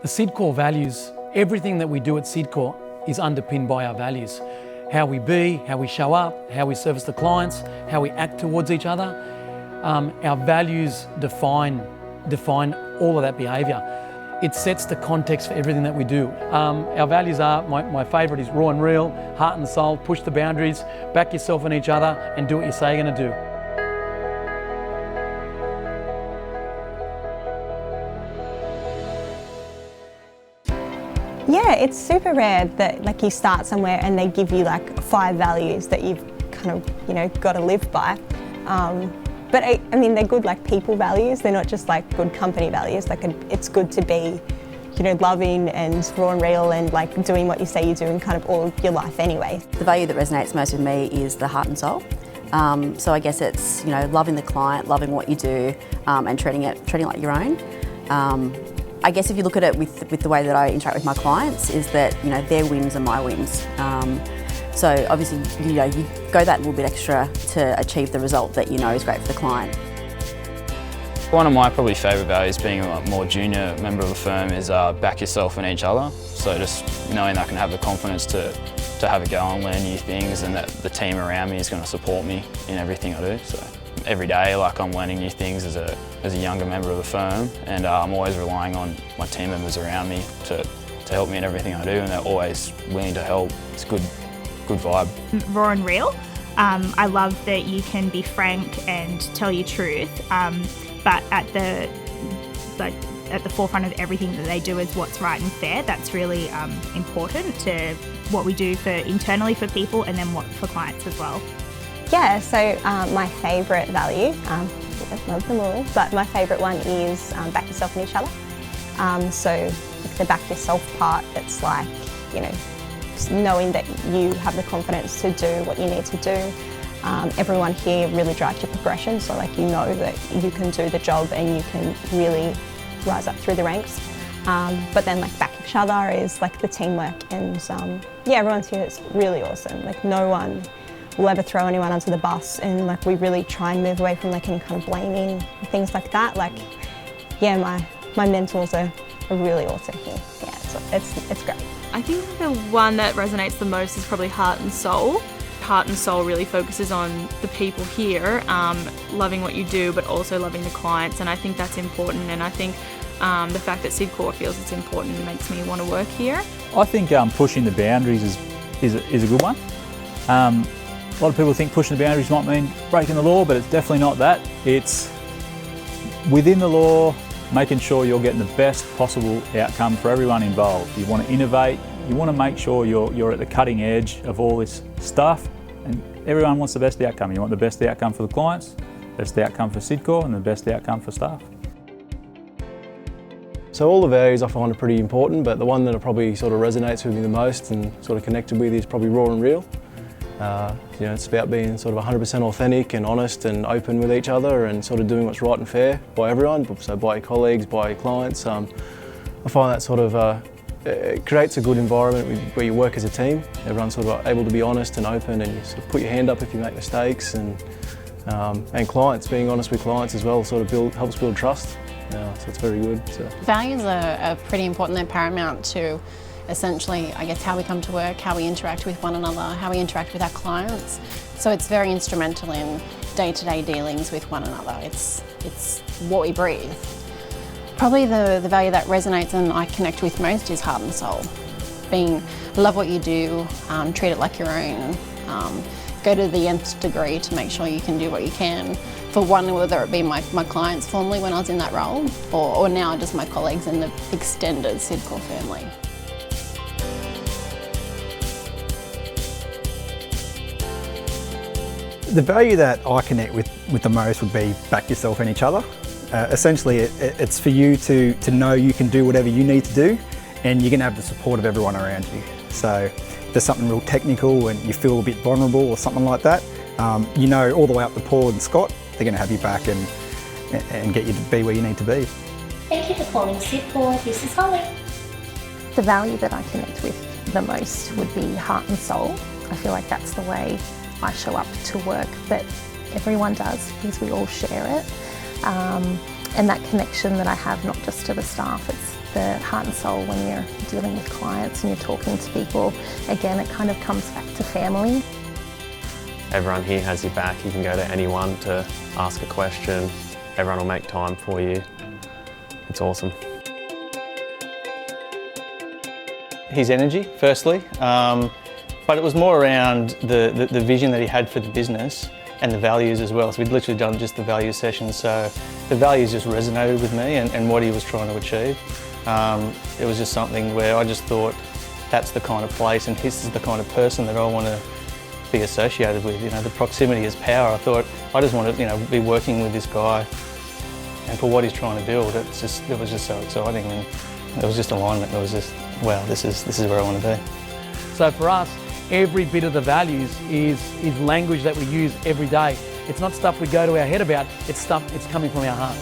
The Sidcor values, everything that we do at Sidcor is underpinned by our values. How we be, how we show up, how we service the clients, how we act towards each other. Our values define all of that behaviour. It sets the context for everything that we do. Our values are, my favourite is raw and real, heart and soul, push the boundaries, back yourself and each other and do what you say you're going to do. Yeah, it's super rare that you start somewhere and they give you 5 values that you've kind of got to live by. But I mean they're good people values. They're not just good company values. It's good to be loving and raw and real and doing what you say you do in kind of all your life anyway. The value that resonates most with me is the heart and soul. So I guess it's loving the client, loving what you do, and treating it like your own. I guess if you look at it with the way that I interact with my clients is that their wins are my wins. So obviously you go that little bit extra to achieve the result that is great for the client. One of my probably favourite values, being a more junior member of the firm, is back yourself and each other. So just knowing that I can have the confidence to have a go and learn new things, and that the team around me is going to support me in everything I do. So every day, I'm learning new things as a younger member of the firm, and I'm always relying on my team members around me to help me in everything I do, and they're always willing to help. It's good vibe. Raw and real. I love that you can be frank and tell your truth, but at the forefront of everything that they do is what's right and fair. That's really important to what we do internally for people, and then for clients as well. Yeah, so my favourite value, I love them all, but my favourite one is back yourself and each other. So the back yourself part, it's just knowing that you have the confidence to do what you need to do. Everyone here really drives your progression, so you know that you can do the job and you can really rise up through the ranks. But then back each other is the teamwork, and yeah, everyone's here is really awesome. No one will ever throw anyone under the bus, and we really try and move away from any kind of blaming and things like that. Yeah, my mentors are really awesome here. Yeah, it's great. I think the one that resonates the most is probably heart and soul. Heart and soul really focuses on the people here, loving what you do, but also loving the clients, and I think that's important. And I think the fact that Sidcor feels it's important makes me want to work here. I think pushing the boundaries is a good one. A lot of people think pushing the boundaries might mean breaking the law, but it's definitely not that. It's within the law, making sure you're getting the best possible outcome for everyone involved. You want to innovate, you want to make sure you're at the cutting edge of all this stuff, and everyone wants the best outcome. You want the best outcome for the clients, best outcome for Sidcor, and the best outcome for staff. So all the values I find are pretty important, but the one that probably sort of resonates with me the most and sort of connected with is probably raw and real. It's about being sort of 100% authentic and honest and open with each other, and sort of doing what's right and fair by everyone, so by your colleagues, by your clients. I find that sort of it creates a good environment where you work as a team. Everyone's sort of able to be honest and open, and you sort of put your hand up if you make mistakes, and clients, being honest with clients as well, sort of helps build trust. So it's very good. So. Values are pretty important. They're paramount to essentially, I guess, how we come to work, how we interact with one another, how we interact with our clients. So it's very instrumental in day-to-day dealings with one another. It's what we breathe. Probably the value that resonates and I connect with most is heart and soul. Love what you do, treat it like your own, go to the nth degree to make sure you can do what you can for one, whether it be my clients formerly when I was in that role, or now just my colleagues in the extended Sidcor family. The value that I connect with the most would be back yourself and each other. Essentially, it's for you to know you can do whatever you need to do, and you're going to have the support of everyone around you. So if there's something real technical and you feel a bit vulnerable or something like that, all the way up to Paul and Scott, they're going to have you back and get you to be where you need to be. Thank you for calling Sidcor. This is Holly. The value that I connect with the most would be heart and soul. I feel like that's the way I show up to work, that everyone does, because we all share it. And that connection that I have, not just to the staff, the heart and soul when you're dealing with clients and you're talking to people. Again, it kind of comes back to family. Everyone here has your back. You can go to anyone to ask a question. Everyone will make time for you. It's awesome. His energy, firstly, but it was more around the vision that he had for the business and the values as well. So we'd literally done just the values session, so the values just resonated with me and what he was trying to achieve. It was just something where I just thought that's the kind of place and this is the kind of person that I want to be associated with. You know, the proximity is power. I thought I just want to, you know, be working with this guy, and for what he's trying to build, it was just so exciting, and it was just alignment. It was just, wow, this is where I want to be. So for us, every bit of the values is language that we use every day. It's not stuff we go to our head about, it's stuff, it's coming from our heart.